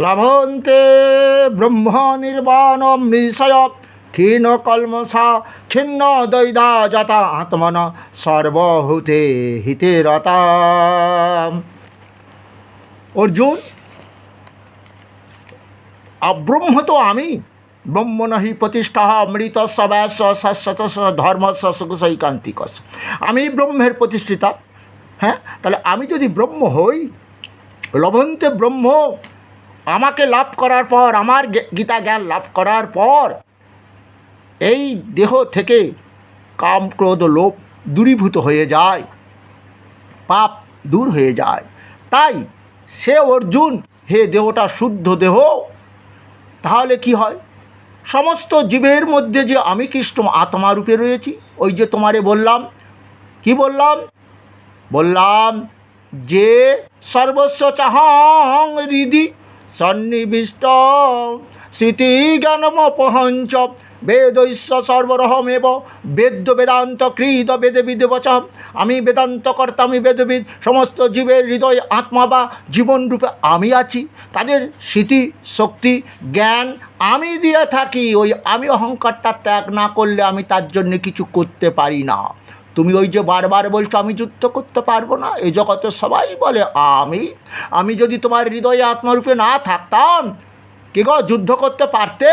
লভন্তে ব্রহ্ম নির্বাণম নিশয় ক্ষীণ কলমসা ছিন্ন দৈদা যথা আত্মন সর্বভূতে হিতে রতা। অর্জুন, ব্রহ্ম তো আমি, ব্রহ্ম নহি প্রতিষ্ঠা মৃত সব্যাস শাশ্বত ধর্ম সুখসৈকান্তিক। আমি ব্রহ্মের প্রতিষ্ঠিতা। হ্যাঁ, তাহলে আমি যদি ব্রহ্ম হই, লভন্তে ব্রহ্ম আমাকে লাভ করার পর, আমার গীতা জ্ঞান লাভ করার পর এই দেহ থেকে কাম ক্রোধ লোভ দূরীভূত হয়ে যায়, পাপ দূর হয়ে যায়। তাই সে অর্জুন, হে দেহটা শুদ্ধ দেহ, তাহলে কি হয়, সমস্ত জীবের মধ্যে যে আমি কৃষ্ণ আত্মারূপে রয়েছি, ওই যে তোমারে বললাম, কি বললাম, বললাম যে সর্বস্ব চাহং হৃদি সন্নিবিষ্ট স্মৃতি জ্ঞানমপহঞ্চ বেদৈশ্য সর্বরহমেব বেদ্য বেদান্ত কৃত বেদে বিদেবচ। আমি বেদান্ত কর্তা, আমি বেদবিদ। সমস্ত জীবের হৃদয় আত্মা বা জীবনরূপে আমি আছি। তাদের স্মৃতি শক্তি জ্ঞান আমি দিয়ে থাকি। ওই আমি অহংকারটা ত্যাগ না করলে আমি তার জন্য কিছু করতে পারি না। তুমি ওই যে বারবার বলছো আমি যুদ্ধ করতে পারবো না, এই জগতে সবাই বলে আমি যদি তোমার হৃদয়ে আত্মরূপে না থাকতাম, কি গো যুদ্ধ করতে পারতে?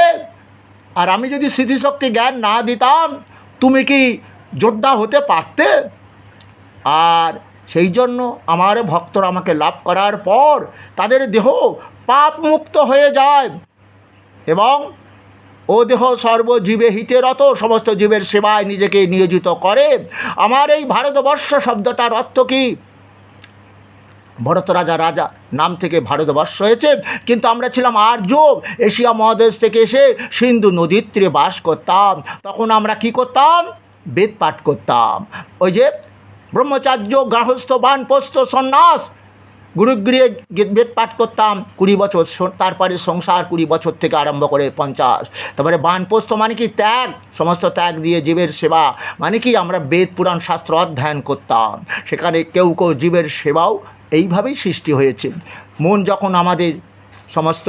আর আমি যদি স্মৃতিশক্তি জ্ঞান না দিতাম, তুমি কি যোদ্ধা হতে পারতে? আর সেই জন্য আমার ভক্তরা আমাকে লাভ করার পর তাদের দেহ পাপ মুক্ত হয়ে যায় এবং ও দেহ সর্বজীবে হিতেরত, সমস্ত জীবের সেবায় নিজেকে নিয়োজিত করে। আমার এই ভারতবর্ষ শব্দটার অর্থ কি? ভরত রাজা নাম থেকে ভারতবর্ষ হয়েছে, কিন্তু আমরা ছিলাম আর্য, এশিয়া মহাদেশ থেকে এসে সিন্ধু নদীর তীরে বাস করতাম। তখন আমরা কি করতাম? বেদ পাঠ করতাম। ওই যে ব্রহ্মচার্য, গার্হস্থ, বানপ্রস্থ, সন্ন্যাস, গুরুগৃহে বেদ পাঠ করতাম 20 বছর, তারপরে সংসার 20 বছর থেকে আরম্ভ করে 50। তারপরে বানপ্রস্থ মানে কি? ত্যাগ, সমস্ত ত্যাগ দিয়ে জীবের সেবা, মানে কি আমরা বেদ পুরাণ শাস্ত্র অধ্যয়ন করতাম। সেখানে কেউ জীবের সেবাও এইভাবেই সৃষ্টি হয়েছে। মন যখন আমাদের সমস্ত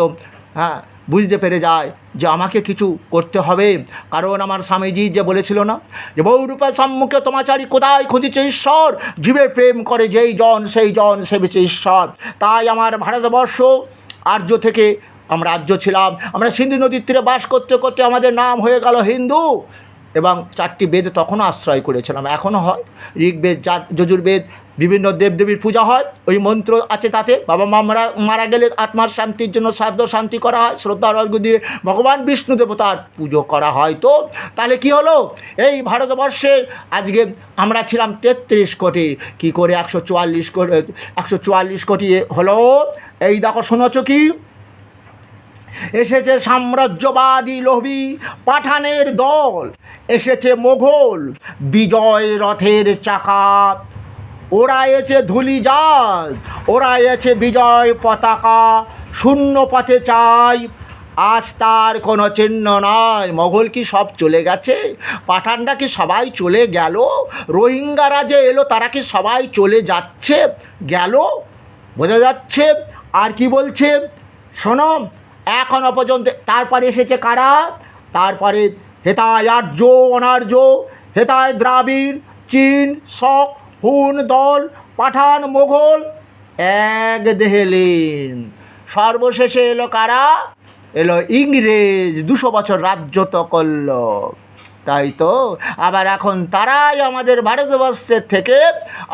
বুঝতে পেরে যায় যে আমাকে কিছু করতে হবে, কারণ আমার স্বামীজি যে বলেছিল না যে বহুরূপে সম্মুখে তোমাচারী কোথায় খুঁজিছে ঈশ্বর, জীবের প্রেম করে যেই জন সেই জন সেবেছে ঈশ্বর। তাই আমার ভারতবর্ষ আর্য থেকে আমরা আর্য ছিলাম, আমরা সিন্ধু নদীর তীরে বাস করতে করতে আমাদের নাম হয়ে গেল হিন্দু। এবং 4টি বেদ তখনও আশ্রয় করেছিলাম, এখনও হয়। ঋগ্বেদ, যজুর্বেদ, বিভিন্ন দেবদেবীর পূজা হয়, ওই মন্ত্র আছে তাতে। বাবা মা মারা গেলে আত্মার শান্তির জন্য শ্রাদ্ধ শান্তি করা হয়, শ্রদ্ধার অর্ঘ্য দিয়ে ভগবান বিষ্ণু দেবতার পুজো করা হয়। তো তাহলে কি হলো, এই ভারতবর্ষে আজকে আমরা ছিলাম 33 কোটি, কি করে 144 কোটি হলো? এই দেখো, শোনাচ্ছ কি? এসেছে সাম্রাজ্যবাদী লোভী পাঠানের দল, এসেছে মোঘল বিজয় রথের চাকা, ওড়াইছে ধূলিজাল, ওড়াইছে বিজয় পতাকা, শূন্য পথে চাই আজ তার কোনো চিহ্ন নাই। মোগল কি সব চলে গেছে? পাঠানরা কি সবাই চলে গেল? রোহিঙ্গারা যে এলো তারা কি সবাই চলে যাচ্ছে গেল? বোঝা যাচ্ছে। আর কি বলছে শোনো, এখনও পর্যন্ত। তারপরে এসেছে কারা? তারপরে হেতায় আর্য অনার্য, হেতায় দ্রাবিড়, চীন, শক, হুন দল, পাঠান, মোঘল এক দেহেলেন। সর্বশেষে এলো কারা? এলো ইংরেজ, 200 বছর রাজ্যত করল। তাই তো আবার এখন তারাই আমাদের ভারতবর্ষের থেকে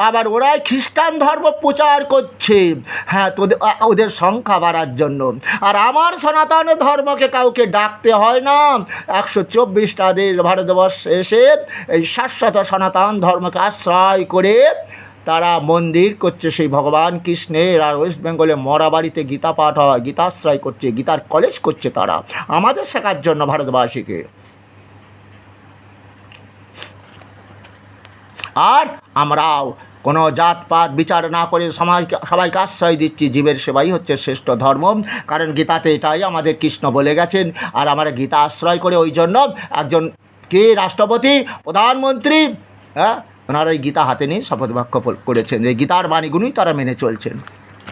আবার ওরাই খ্রিস্টান ধর্ম প্রচার করছে, হ্যাঁ, তো ওদের সংখ্যা বাড়ার জন্য। আর আমার সনাতন ধর্মকে কাউকে ডাকতে হয় না। 124টা দেশ ভারতবর্ষে এসে এই শাশ্বত সনাতন ধর্মকে আশ্রয় করে তারা মন্দির করছে সেই ভগবান কৃষ্ণের। আর ওয়েস্ট বেঙ্গলে মরা বাড়িতে গীতা পাঠ হয়, গীতাশ্রয় করছে, গীতার কলেজ করছে তারা আমাদের শেখার জন্য ভারতবাসীকে। আর আমরাও কোনো জাতপাত বিচার না করে সবাইকে আশ্রয় দিচ্ছি, জীবের সেবাই হচ্ছে শ্রেষ্ঠ ধর্ম। কারণ গীতাতে এটাই আমাদের কৃষ্ণ বলে গেছেন। আর আমরা গীতা আশ্রয় করে ওই জন্য একজন কে রাষ্ট্রপতি, প্রধানমন্ত্রী, ওনারা এই গীতা হাতে নিয়ে শপথ বাক্য করেছেন, এই গীতার বাণীগুলোই তারা মেনে চলছেন।